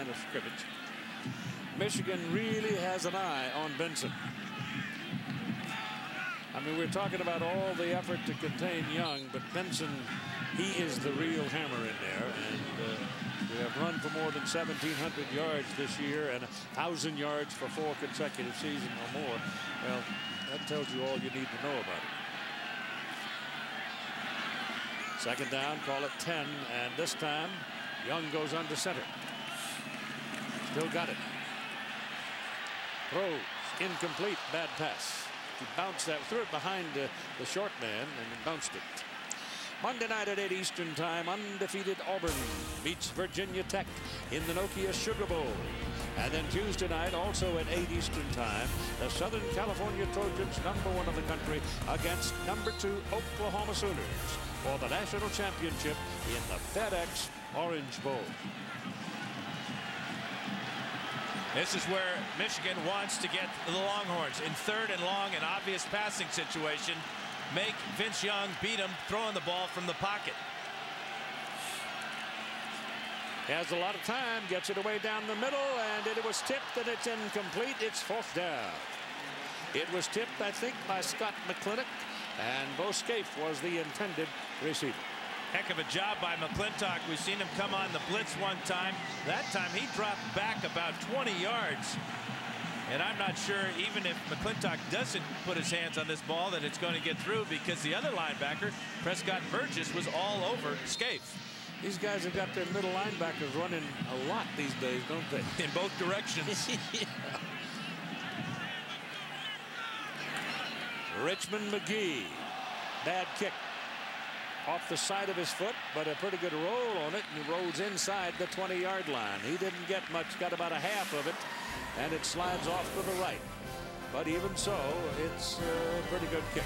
line of scrimmage. Michigan really has an eye on Benson. I mean, we're talking about all the effort to contain Young, but Benson, he is the real hammer in there. And we have run for more than 1,700 yards this year and 1,000 yards for 4 consecutive seasons or more. Well, that tells you all you need to know about it. Second down, call it 10, and this time Young goes under center. Still got it. Throws incomplete, bad pass. He bounced that, threw it behind the short man, and bounced it. Monday night at 8 Eastern Time, undefeated Auburn meets Virginia Tech in the Nokia Sugar Bowl. And then Tuesday night, also at 8 Eastern Time, the Southern California Trojans, #1 in the country, against #2 Oklahoma Sooners for the national championship in the FedEx Orange Bowl. This is where Michigan wants to get the Longhorns in 3rd and long, an obvious passing situation. Make Vince Young beat him throwing the ball from the pocket. Has a lot of time, gets it away down the middle, and it was tipped, and it's incomplete. It's 4th down. It was tipped, I think, by Scott McClintock, and Bo Scaife was the intended receiver. Heck of a job by McClintock. We've seen him come on the blitz one time. That time he dropped back about 20 yards. And I'm not sure, even if McClintock doesn't put his hands on this ball, that it's going to get through, because the other linebacker, Prescott Burgess, was all over Scaife. These guys have got their middle linebackers running a lot these days, don't they? In both directions. Yeah. Richmond McGee. Bad kick. Off the side of his foot, but a pretty good roll on it, and he rolls inside the 20-yard line. He didn't get much, got about a half of it, and it slides off to the right. But even so, it's a pretty good kick.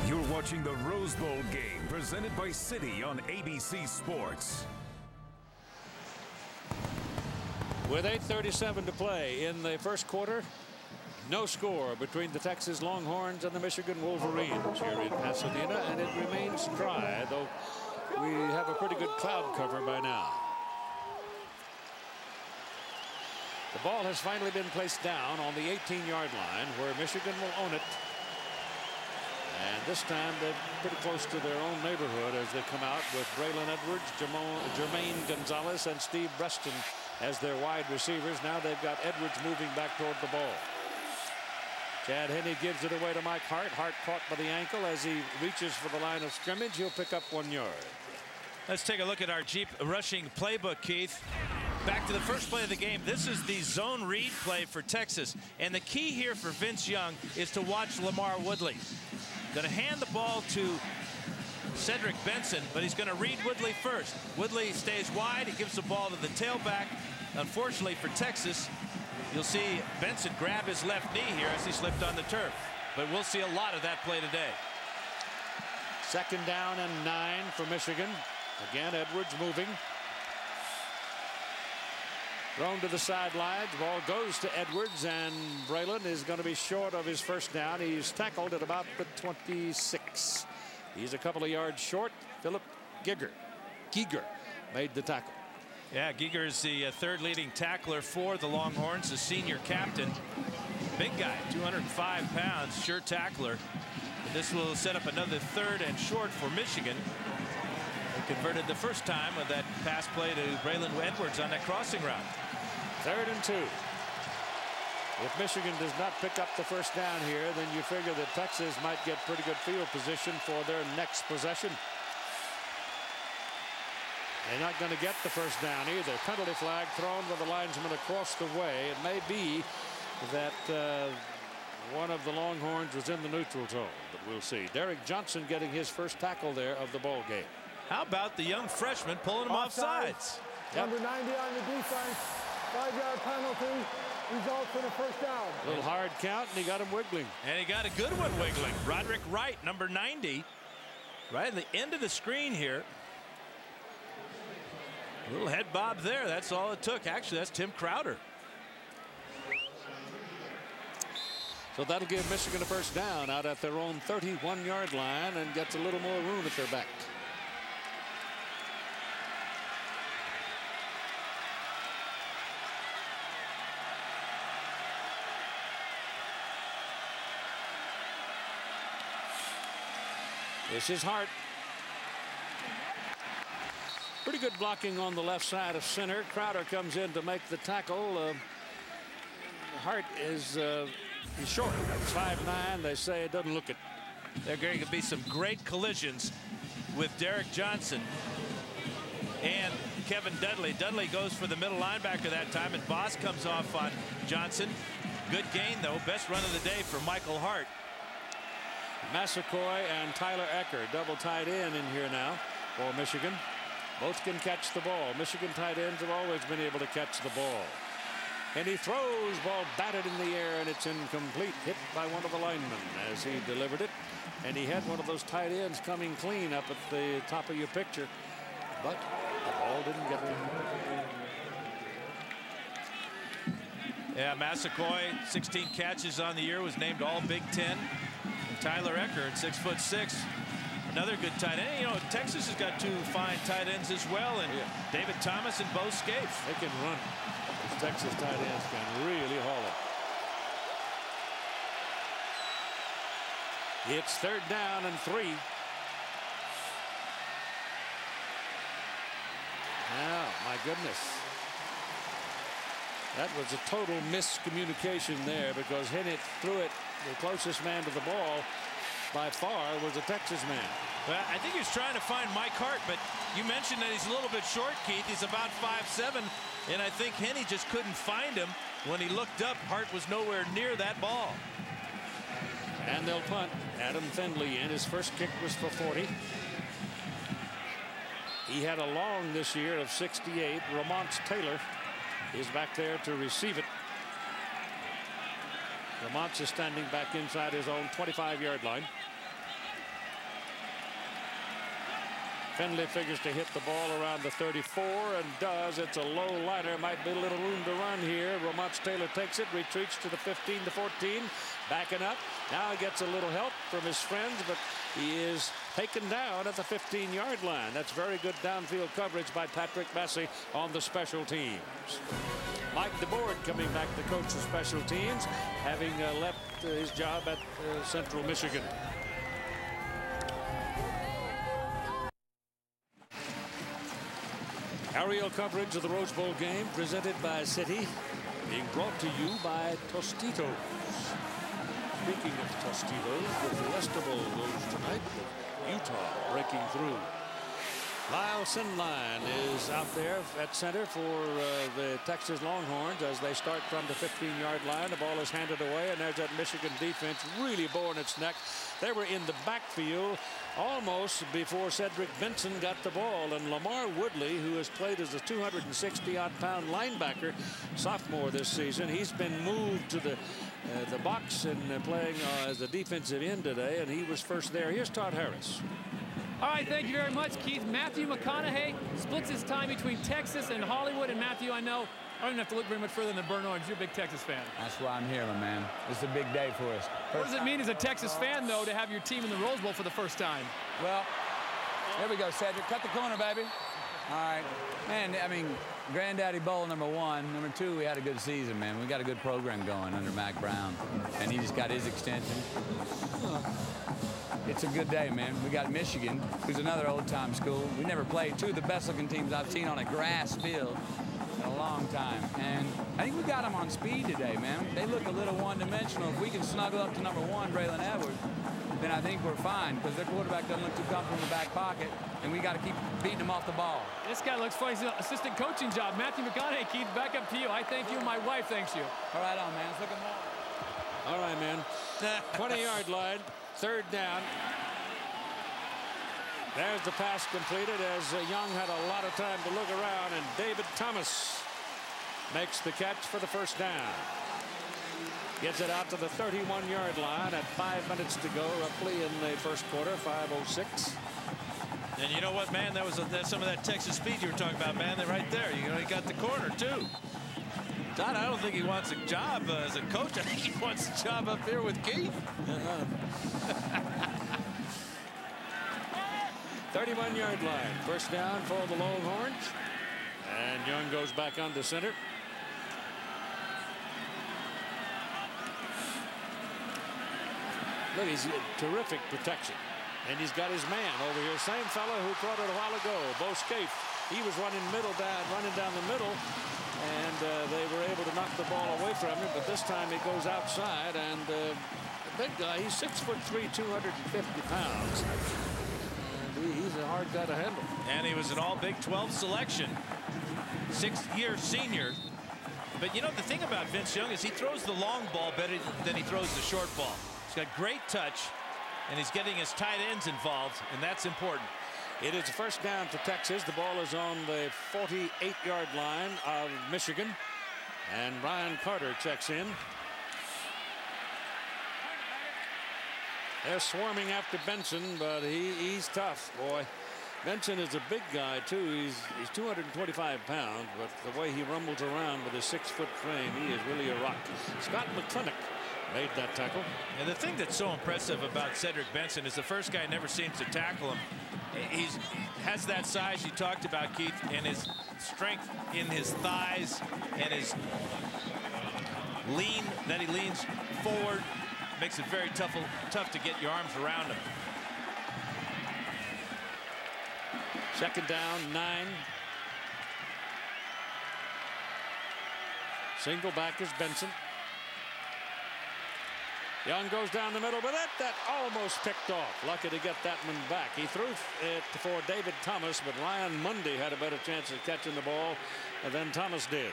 You're watching the Rose Bowl game, presented by Citi on ABC Sports. With 8:37 to play in the first quarter, no score between the Texas Longhorns and the Michigan Wolverines here in Pasadena, and it remains dry, though we have a pretty good cloud cover by now. The ball has finally been placed down on the 18-yard line, where Michigan will own it. And this time they're pretty close to their own neighborhood as they come out with Braylon Edwards, Jermaine Gonzalez, and Steve Breston as their wide receivers. Now they've got Edwards moving back toward the ball. Chad Henne gives it away to Mike Hart. Hart caught by the ankle as he reaches for the line of scrimmage. He'll pick up 1 yard. Let's take a look at our Jeep rushing playbook, Keith. Back to the first play of the game. This is the zone read play for Texas. And the key here for Vince Young is to watch Lamar Woodley. Going to hand the ball to Cedric Benson, but he's going to read Woodley first. Woodley stays wide. He gives the ball to the tailback. Unfortunately for Texas, you'll see Benson grab his left knee here as he slipped on the turf. But we'll see a lot of that play today. 2nd down and 9 for Michigan. Again, Edwards moving. Thrown to the sidelines. Ball goes to Edwards, and Braylon is going to be short of his first down. He's tackled at about the 26. He's a couple of yards short. Philip Giger made the tackle. Yeah, Giger is the 3rd leading tackler for the Longhorns, the senior captain. Big guy, 205 pounds, sure tackler. But this will set up another 3rd and short for Michigan. They converted the first time with that pass play to Braylon Edwards on that crossing route. 3rd and 2. If Michigan does not pick up the first down here, then you figure that Texas might get pretty good field position for their next possession. They're not going to get the first down either. Penalty flag thrown with the linesman across the way. It may be that one of the Longhorns was in the neutral zone, but we'll see. Derek Johnson getting his first tackle there of the ball game. How about the young freshman pulling him off sides? Yep. Number 90 on the defense. 5-yard penalty. Results in a first down. A little hard count, and he got him wiggling. And he got a good one wiggling. Roderick Wright, number 90, right at the end of the screen here. A little head bob there. That's all it took. Actually, that's Tim Crowder. So that'll give Michigan a first down out at their own 31-yard line and gets a little more room at their back. This is Hart. Pretty good blocking on the left side of center. Crowder comes in to make the tackle. Hart is he's short. 5'9". They say it doesn't look it. There are going to be some great collisions with Derek Johnson and Kevin Dudley. Dudley goes for the middle linebacker that time, and Boss comes off on Johnson. Good gain, though. Best run of the day for Michael Hart. Massaquoi and Tyler Ecker double tight end in here now for Michigan. Both can catch the ball. Michigan tight ends have always been able to catch the ball. And he throws, ball batted in the air, and it's incomplete. Hit by one of the linemen as he delivered it. And he had one of those tight ends coming clean up at the top of your picture. But the ball didn't get him. Yeah, Massaquoi, 16 catches on the year, was named All Big Ten. And Tyler Ecker at 6'6", another good tight end. You know, Texas has got two fine tight ends as well, and David Thomas and Bo Scapes. They can run. These Texas tight ends can really haul it. It's 3rd down and 3. Now, my goodness. That was a total miscommunication there because Hennett threw it. The closest man to the ball by far was a Texas man. Well, I think he's trying to find Mike Hart, but you mentioned that he's a little bit short, Keith. He's about 5'7", and I think Henney just couldn't find him. When he looked up, Hart was nowhere near that ball. And they'll punt. Adam Findlay in. His first kick was for 40. He had a long this year of 68. Ramont Taylor is back there to receive it. Ramont is standing back inside his own 25-yard line. Findlay figures to hit the ball around the 34 and does. It's a low liner. Might be a little room to run here. Ramont Taylor takes it, retreats to the 15 to 14, backing up. Now he gets a little help from his friends, but he is taken down at the 15-yard line. That's very good downfield coverage by Patrick Massey on the special teams. Mike DeBoard coming back to coach the special teams, having left his job at Central Michigan. Aerial coverage of the Rose Bowl game presented by Citi, being brought to you by Tostitos. Speaking of Tostitos, the Fiesta Bowl goes tonight with Utah breaking through. Lyle Sinline is out there at center for the Texas Longhorns as they start from the 15-yard line. The ball is handed away, and there's that Michigan defense really boring its neck. They were in the backfield almost before Cedric Benson got the ball, and Lamar Woodley, who has played as a 260-odd-pound linebacker, sophomore this season, he's been moved to the box and playing as a defensive end today, and he was first there. Here's Todd Harris. All right, thank you very much, Keith. Matthew McConaughey splits his time between Texas and Hollywood. And Matthew, I know I don't even have to look very much further than the Burnt Orange. You're a big Texas fan. That's why I'm here, my man. This is a big day for us. What does it mean as a Texas fan, though, to have your team in the Rose Bowl for the first time? Well, there we go, Cedric. Cut the corner, baby. All right. Man, I mean, Granddaddy Bowl, number one. Number two, we had a good season, man. We got a good program going under Mac Brown. And he just got his extension. It's a good day, man. We got Michigan, who's another old-time school. We never played two of the best-looking teams I've seen on a grass field in a long time. And I think we got them on speed today, man. They look a little one-dimensional. If we can snuggle up to number one, Braylon Edwards, then I think we're fine because their quarterback doesn't look too comfortable in the back pocket, and we got to keep beating them off the ball. This guy looks funny. He's an assistant coaching job. Matthew McConaughey, Keith, back up to you. I thank you, and my wife thanks you. All right on, man. It's looking more. All right, man. 20-yard line. 3rd down. There's the pass completed as Young had a lot of time to look around, and David Thomas makes the catch for the first down. Gets it out to the 31-yard line at 5 minutes to go, roughly in the first quarter, 5:06. And you know what, man? That's some of that Texas speed you were talking about, man. They're right there. You know, he got the corner, too. Todd, I don't think he wants a job as a coach. I think he wants a job up here with Keith. 31-yard line. First down for the Longhorns. And Young goes back under center. Look, he's terrific protection. And he's got his man over here. Same fella who caught it a while ago, Bo Scaife. He was running down the middle. And they were able to knock the ball away from him. But this time it goes outside. And the big guy, he's 6'3", 250 pounds. And he's a hard guy to handle. And he was an all Big 12 selection. 6th-year senior. But you know, the thing about Vince Young is he throws the long ball better than he throws the short ball. He's got great touch, and he's getting his tight ends involved, and that's important. It is a first down for Texas. The ball is on the 48-yard line of Michigan. And Ryan Carter checks in. They're swarming after Benson, but he's tough, boy. Benson is a big guy, too. He's 225 pounds, but the way he rumbles around with his 6-foot frame, he is really a rock. Scott McClintock made that tackle. And the thing that's so impressive about Cedric Benson is the first guy never seems to tackle him. He has that size you talked about, Keith, and his strength in his thighs and his lean, that he leans forward, makes it very tough to get your arms around him. Second down, 9. Single back is Benson. Young goes down the middle, but that almost picked off. Lucky to get that one back. He threw it for David Thomas, but Ryan Mundy had a better chance of catching the ball than Thomas did.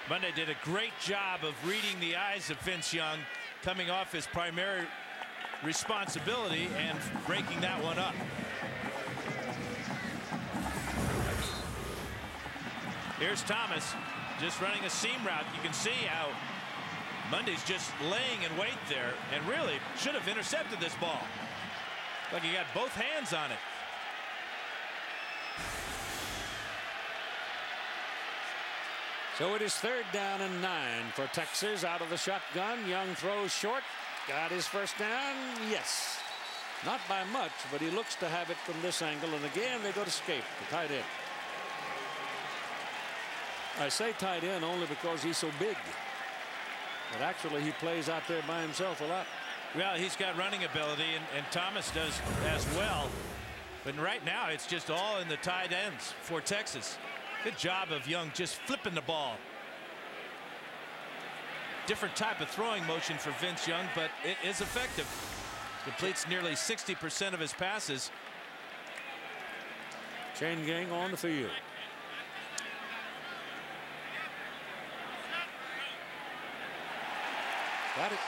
Mundy did a great job of reading the eyes of Vince Young, coming off his primary responsibility and breaking that one up. Here's Thomas just running a seam route. You can see how Mundy's just laying in wait there and really should have intercepted this ball. Like he got both hands on it. So it is third down and 9 for Texas out of the shotgun. Young throws short. Got his first down. Yes. Not by much, but he looks to have it from this angle. And again, they go to Scaife, the tight end. I say tight end only because he's so big. But actually, he plays out there by himself a lot. Well, he's got running ability, and Thomas does as well. But right now, it's just all in the tight ends for Texas. Good job of Young just flipping the ball. Different type of throwing motion for Vince Young, but it is effective. Completes nearly 60% of his passes. Chain gang on the field. Got it.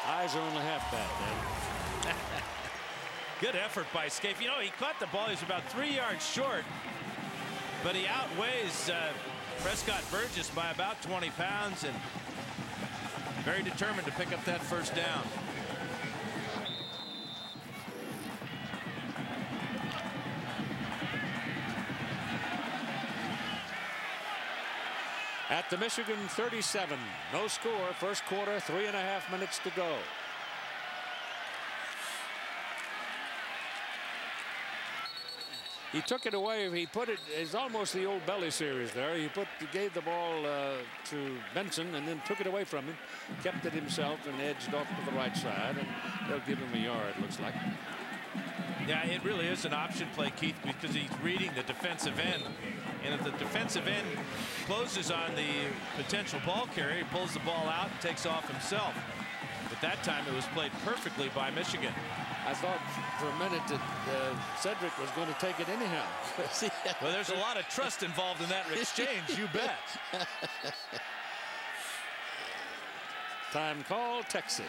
Eyes are only half bad, man. Good effort by Scaife. You know, he caught the ball. He's about 3 yards short, but he outweighs Prescott Burgess by about 20 pounds and very determined to pick up that first down. At the Michigan 37, no score, first quarter, 3.5 minutes to go. He took it away. He put it, it's almost the old Belly series there. He gave the ball to Benson and then took it away from him, kept it himself and edged off to the right side, and they'll give him a yard, looks like. Yeah, it really is an option play, Keith, because he's reading the defensive end. And if the defensive end closes on the potential ball carrier, he pulls the ball out and takes off himself. But that time it was played perfectly by Michigan. I thought for a minute that Cedric was going to take it anyhow. Well, there's a lot of trust involved in that exchange, you bet. Time call, Texas.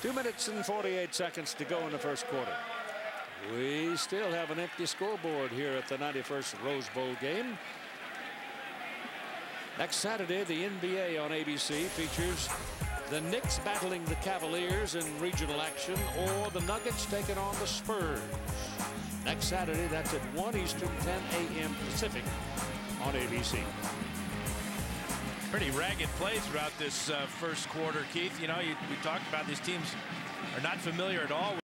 2 minutes and 48 seconds to go in the first quarter. We still have an empty scoreboard here at the 91st Rose Bowl game. Next Saturday, the NBA on ABC features the Knicks battling the Cavaliers in regional action, or the Nuggets taking on the Spurs. Next Saturday, that's at 1 Eastern, 10 a.m. Pacific on ABC. Pretty ragged play throughout this first quarter, Keith. You know, we talked about these teams are not familiar at all